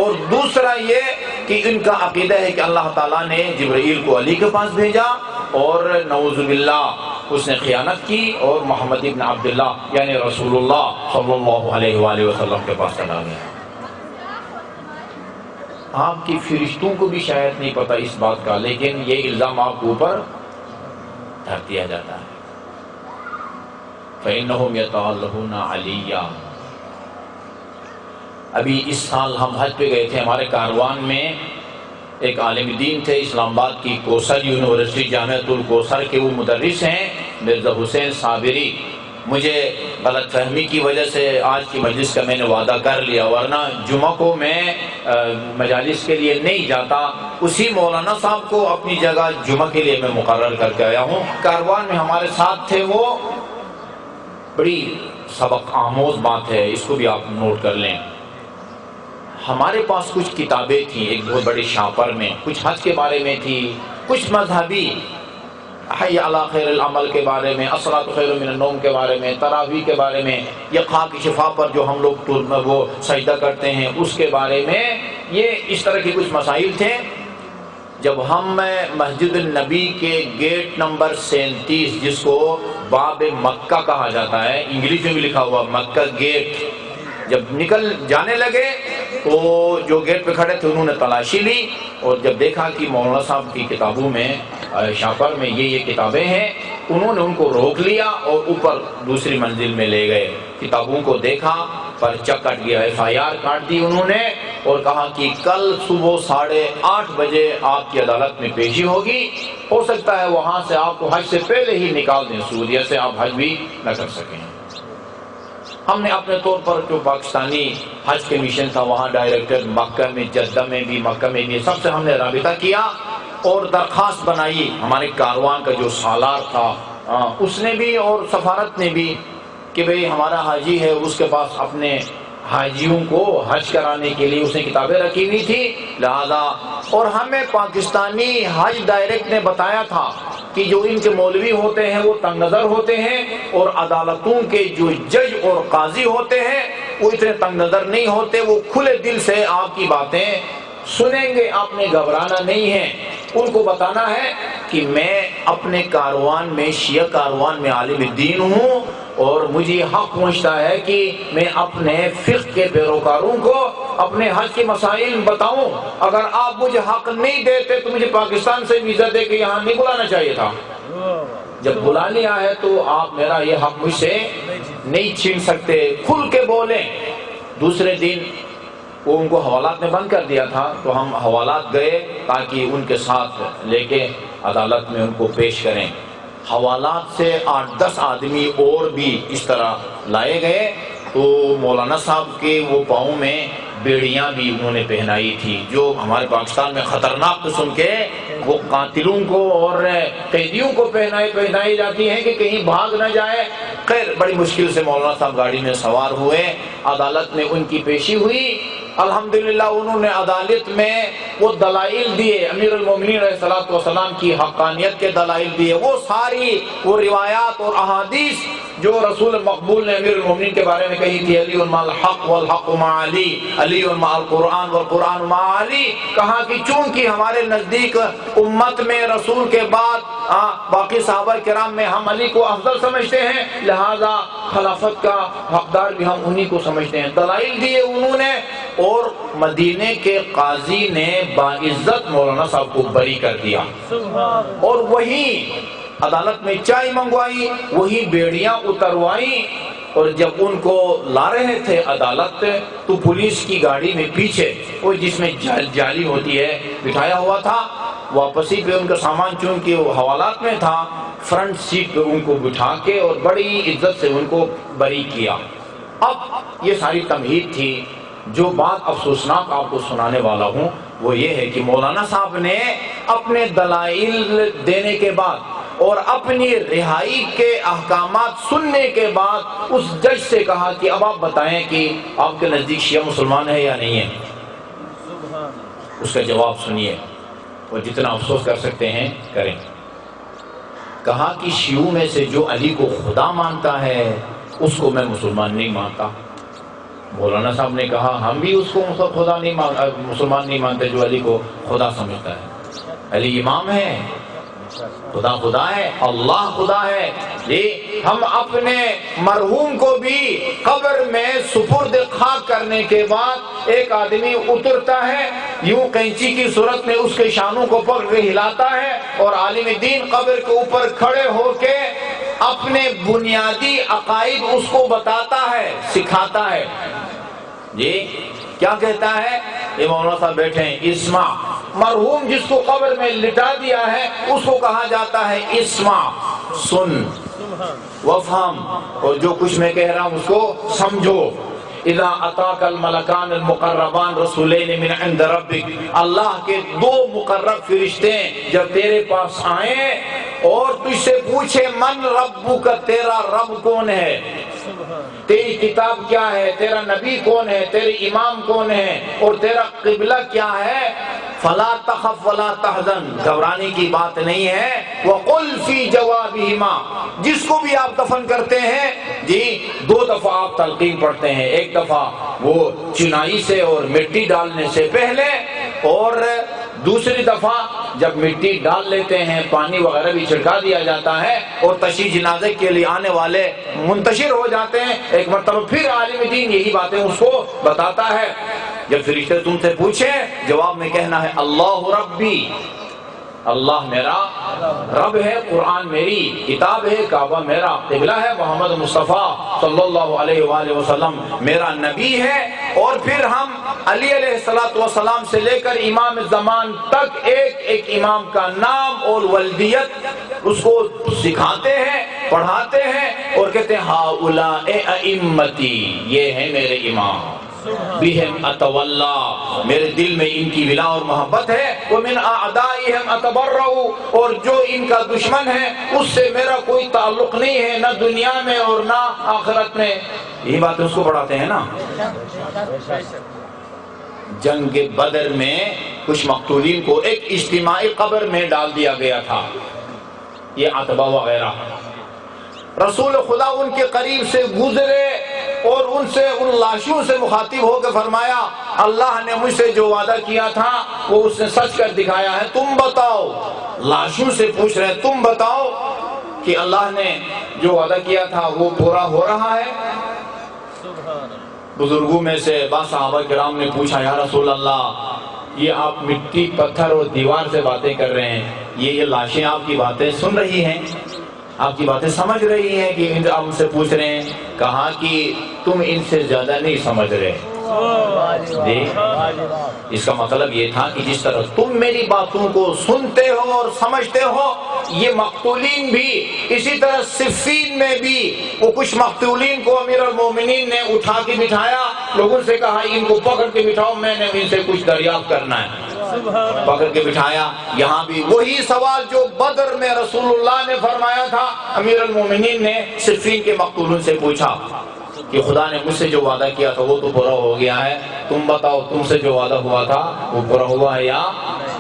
اور دوسرا یہ کہ ان کا عقیدہ ہے کہ اللہ تعالیٰ نے جبرائیل کو علی کے پاس بھیجا اور نعوذ باللہ اس نے خیانت کی اور محمد ابن عبداللہ یعنی رسول اللہ صلی اللہ علیہ وآلہ وسلم کے پاس چلا گیا۔ آپ کی فرشتوں کو بھی شاید نہیں پتہ اس بات کا، لیکن یہ الزام آپ کے اوپر دھر دیا جاتا ہے۔ فَإِنَّهُمْ يَتَعَلَّهُونَ عَلِيًّا۔ ابھی اس سال ہم حج پہ گئے تھے، ہمارے کاروان میں ایک عالم دین تھے اسلام آباد کی کوثر یونیورسٹی جامعۃ الکوثر کے، وہ مدرس ہیں مرزا حسین صابری۔ مجھے غلط فہمی کی وجہ سے آج کی مجلس کا میں نے وعدہ کر لیا، ورنہ جمعہ کو میں مجالس کے لیے نہیں جاتا، اسی مولانا صاحب کو اپنی جگہ جمعہ کے لیے میں مقرر کر کے آیا ہوں۔ کاروان میں ہمارے ساتھ تھے، وہ بڑی سبق آموز بات ہے، اس کو بھی آپ نوٹ کر لیں۔ ہمارے پاس کچھ کتابیں تھیں ایک بہت بڑے شاپر میں، کچھ حج کے بارے میں تھی، کچھ مذہبی حی علی خیر العمل کے بارے میں، الصلاۃ خیر من النوم کے بارے میں، تراویح کے بارے میں، یا خاک شفا پر جو ہم لوگ وہ سجدہ کرتے ہیں اس کے بارے میں، یہ اس طرح کے کچھ مسائل تھے۔ جب ہم مسجد النبی کے گیٹ نمبر 37 جس کو باب مکہ کہا جاتا ہے، انگلش میں بھی لکھا ہوا مکہ گیٹ، جب نکل جانے لگے تو جو گیٹ پہ کھڑے تھے انہوں نے تلاشی لی، اور جب دیکھا کہ مولانا صاحب کی کتابوں میں شاپر میں یہ کتابیں ہیں، انہوں نے ان کو روک لیا اور اوپر دوسری منزل میں لے گئے، کتابوں کو دیکھا، پرچہ کٹ گیا، FIR کاٹ دی انہوں نے، اور کہا کہ کل صبح 8:30 بجے آپ کی عدالت میں پیشی ہوگی، ہو سکتا ہے وہاں سے آپ کو حج سے پہلے ہی نکال دیں، سعودیہ سے آپ حج بھی نہ کر سکیں۔ ہم نے اپنے طور پر جو پاکستانی حج کے مشن تھا وہاں ڈائریکٹر مکہ میں، جدہ میں بھی، مکہ میں بھی، سب سے ہم نے رابطہ کیا اور درخواست بنائی۔ ہمارے کاروان کا جو سالار تھا اس نے بھی اور سفارت نے بھی کہ بھئی ہمارا حاجی ہے، اس کے پاس اپنے حاجیوں کو حج کرانے کے لیے اس نے کتابیں رکھی ہوئی تھی، لہذا اور ہمیں پاکستانی حج ڈائریکٹ نے بتایا تھا کہ جو ان کے مولوی ہوتے ہیں وہ تنگ نظر ہوتے ہیں، اور عدالتوں کے جو جج اور قاضی ہوتے ہیں وہ اتنے تنگ نظر نہیں ہوتے، وہ کھلے دل سے آپ کی باتیں سنیں گے، آپ نے گھبرانا نہیں ہے۔ ان کو بتانا ہے کہ میں اپنے کاروان میں، شیعہ کاروان میں عالم دین ہوں، اور مجھے حق پہنچتا ہے کہ میں اپنے فقہ کے پیروکاروں کو اپنے حج کے مسائل بتاؤں۔ اگر آپ مجھے حق نہیں دیتے تو مجھے پاکستان سے ویزا دے کے یہاں نہیں بلانا چاہیے تھا۔ جب بلا لیا ہے تو آپ میرا یہ حق مجھ سے نہیں چھین سکتے، کھل کے بولیں۔ دوسرے دن وہ ان کو حوالات میں بند کر دیا تھا، تو ہم حوالات گئے تاکہ ان کے ساتھ لے کے عدالت میں ان کو پیش کریں۔ حوالات سے 8-10 آدمی اور بھی اس طرح لائے گئے، تو مولانا صاحب کے وہ پاؤں میں بیڑیاں بھی انہوں نے پہنائی تھی، جو ہمارے پاکستان میں خطرناک قسم کے وہ قاتلوں کو اور قیدیوں کو پہنائی جاتی ہیں کہ کہیں بھاگ نہ جائے۔ خیر بڑی مشکل سے مولانا صاحب گاڑی میں سوار ہوئے، عدالت میں ان کی پیشی ہوئی۔ الحمدللہ انہوں نے عدالت میں وہ دلائل دیے، امیر المومنین علیہ الصلوۃ والسلام کی حقانیت کے دلائل دیے، وہ ساری وہ روایات اور احادیث جو رسول مقبول نے امیر المومنین کے بارے میں کہی تھی، علی مع الحق والحق مع علی، علی مع القرآن والقرآن مع علی، کہا کہ چونکہ ہمارے نزدیک امت میں رسول کے بعد باقی صحابہ کرام میں ہم علی کو افضل سمجھتے ہیں، لہذا خلافت کا حقدار بھی ہم انہی کو سمجھتے ہیں۔ دلائل دیے انہوں نے، اور مدینے کے قاضی نے باعزت مولانا صاحب کو بری کر دیا، اور وہی عدالت میں چائے منگوائی، وہی بیڑیاں اتروائی، اور جب ان کو لا رہے تھے عدالت تو پولیس کی گاڑی میں پیچھے وہ جس میں جالی ہوتی ہے بٹھایا ہوا تھا، واپسی پہ ان کا سامان چونکہ وہ حوالات میں تھا، فرنٹ سیٹ پہ ان کو بٹھا کے اور بڑی عزت سے ان کو بری کیا۔ اب یہ ساری تمہید تھی۔ جو بات افسوسناک آپ کو سنانے والا ہوں وہ یہ ہے کہ مولانا صاحب نے اپنے دلائل دینے کے بعد اور اپنی رہائی کے احکامات سننے کے بعد اس جج سے کہا کہ اب آپ بتائیں کہ آپ کے نزدیک شیعہ مسلمان ہے یا نہیں ہے۔ اس کا جواب سنیے، اور جتنا افسوس کر سکتے ہیں کریں۔ کہا کہ شیعوں میں سے جو علی کو خدا مانتا ہے اس کو میں مسلمان نہیں مانتا، مولانا صاحب نے کہا ہم بھی اس کو خدا نہیں مسلمان نہیں مانتے جو علی کو خدا سمجھتا ہے۔ علی امام ہے، خدا خدا ہے، اللہ خدا ہے۔ جی ہم اپنے مرحوم کو بھی قبر میں سپرد خاک کرنے کے بعد ایک آدمی اترتا ہے، یوں قینچی کی صورت میں اس کے شانوں کو پکڑ کے ہلاتا ہے، اور عالم دین قبر کے اوپر کھڑے ہو کے اپنے بنیادی عقائد اس کو بتاتا ہے، سکھاتا ہے۔ جی کیا کہتا ہے؟ یہ مولانا صاحب بیٹھے ہیں، اسمع، مرحوم جس کو قبر میں لٹا دیا ہے اس کو کہا جاتا ہے اسمع، سن، وفہم، اور جو کچھ میں کہہ رہا ہوں اس کو سمجھو۔ اذا اتاک الملکان المقربان رسولین من عند ربک، اللہ کے دو مقرب فرشتے جب تیرے پاس آئیں اور تجھ سے پوچھے من ربک، تیرا رب کون ہے، تیری کتاب کیا ہے، تیرا نبی کون ہے، تیرے امام کون ہے، اور تیرا قبلہ کیا ہے، فلا تخف ولا تحزن، گھبرانے کی بات نہیں ہے، وقل فی جوابہما، جس کو بھی آپ دفن کرتے ہیں جی دو دفعہ آپ تلقین پڑھتے ہیں، ایک دفعہ وہ چنائی سے اور مٹی ڈالنے سے پہلے، اور دوسری دفعہ جب مٹی ڈال لیتے ہیں پانی وغیرہ بھی چھڑکا دیا جاتا ہے اور تشییع جنازے کے لیے آنے والے منتشر ہو جاتے ہیں، ایک مرتبہ پھر عالم دین یہی باتیں اس کو بتاتا ہے۔ جب فرشتے تم سے پوچھیں جواب میں کہنا ہے اللہ ربی، اللہ میرا رب ہے، قرآن میری کتاب ہے، کعبہ میرا قبلہ ہے، محمد مصطفیٰ صلی اللہ علیہ وآلہ وسلم میرا نبی ہے، اور پھر ہم علی علیہ السلام سے لے کر امام زمان تک ایک ایک امام کا نام اور ولدیت اس کو سکھاتے ہیں، پڑھاتے ہیں، اور کہتے ہیں ہؤلاء ائمتی، یہ ہیں میرے امام، بہم اتولا، میرے دل میں ان کی ولا اور محبت ہے، ومن اعدائہم اتبرؤ، اور جو ان کا دشمن ہے اس سے میرا کوئی تعلق نہیں ہے، نہ دنیا میں اور نہ آخرت میں۔ یہی بات اس کو پڑھاتے ہیں نا۔ جنگ بدر میں کچھ مقتولین کو ایک اجتماعی قبر میں ڈال دیا گیا تھا، یہ عتبہ وغیرہ، رسول خدا ان کے قریب سے گزرے اور ان سے ان لاشوں سے مخاطب ہو کے فرمایا اللہ نے مجھ سے جو وعدہ کیا تھا وہ اس نے سچ کر دکھایا ہے، تم بتاؤ، لاشوں سے پوچھ رہے ہیں تم بتاؤ کہ اللہ نے جو وعدہ کیا تھا وہ پورا ہو رہا ہے؟ بزرگوں میں سے بعض صحابہ کرام نے پوچھا یا رسول اللہ یہ آپ مٹی پتھر اور دیوار سے باتیں کر رہے ہیں، یہ لاشیں آپ کی باتیں سن رہی ہیں، آپ کی باتیں سمجھ رہی ہیں کہ آپ ان سے پوچھ رہے ہیں؟ کہا کہ تم ان سے زیادہ نہیں سمجھ رہے۔ اس کا مطلب یہ تھا کہ جس طرح تم میری باتوں کو سنتے ہو اور سمجھتے ہو، یہ مقتولین بھی اسی طرح صفین میں بھی وہ کچھ مقتولین کو امیر المومنین نے اٹھا کے بٹھایا، لوگوں سے کہا ان کو پکڑ کے بٹھاؤ، میں نے ان سے کچھ دریافت کرنا ہے، پکڑ کے بٹھایا۔ یہاں بھی وہی سوال جو بدر میں رسول اللہ نے فرمایا تھا، امیر المومنین نے صفین کے مقتولوں سے پوچھا کہ خدا نے مجھ سے جو وعدہ کیا تھا وہ تو پورا ہو گیا ہے، تم بتاؤ تم سے جو وعدہ ہوا تھا وہ پورا ہوا ہے یا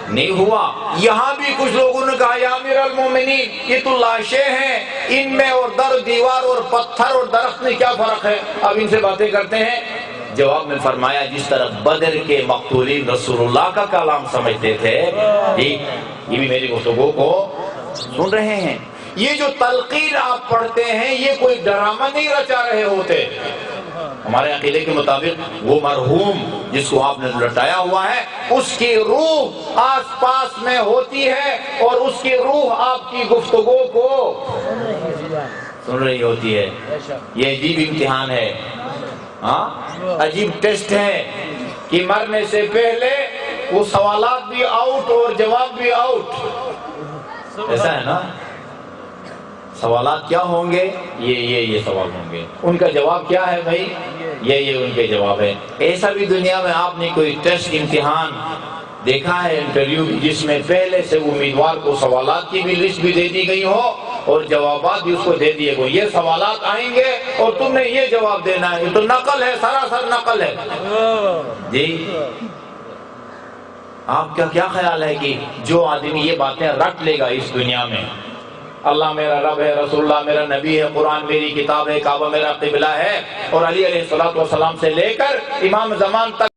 نہیں ہوا؟ یہاں بھی کچھ لوگوں نے کہا یا امیر المومنین یہ تو لاشیں ہیں، ان میں اور در دیوار اور پتھر اور درخت میں کیا فرق ہے، اب ان سے باتیں کرتے ہیں؟ جواب میں فرمایا جس طرح بدر کے مقتولین رسول اللہ کا کلام سمجھتے تھے، یہ بھی میری گفتگو کو سن رہے ہیں۔ یہ جو تلقین آپ پڑھتے ہیں یہ کوئی ڈرامہ نہیں رچا رہے ہوتے، ہمارے عقیدے کے مطابق وہ مرحوم جس کو آپ نے لٹایا ہوا ہے اس کی روح آس پاس میں ہوتی ہے اور اس کی روح آپ کی گفتگو کو سن رہی ہوتی ہے۔ یہ عجیب امتحان ہے، عجیب ٹیسٹ ہے کہ مرنے سے پہلے وہ سوالات بھی آؤٹ اور جواب بھی آؤٹ، ایسا ہے نا؟ سوالات کیا ہوں گے؟ یہ سوال ہوں گے، ان کا جواب کیا ہے بھائی؟ یہ ان کے جواب ہے۔ ایسا بھی دنیا میں آپ نے کوئی ٹیسٹ امتحان دیکھا ہے، انٹرویو جس میں پہلے سے امیدوار کو سوالات کی بھی لسٹ بھی دے دی گئی ہو اور جوابات بھی اس کو دے دیے گئے، یہ سوالات آئیں گے اور تم نے یہ جواب دینا ہے، یہ تو نقل ہے، سراسر نقل ہے جی۔ آپ کا کیا خیال ہے کہ جو آدمی یہ باتیں رٹ لے گا اس دنیا میں، اللہ میرا رب ہے، رسول اللہ میرا نبی ہے، قرآن میری کتاب ہے، کعبہ میرا قبلہ ہے، اور علی علیہ السلام سے لے کر امام زمان تک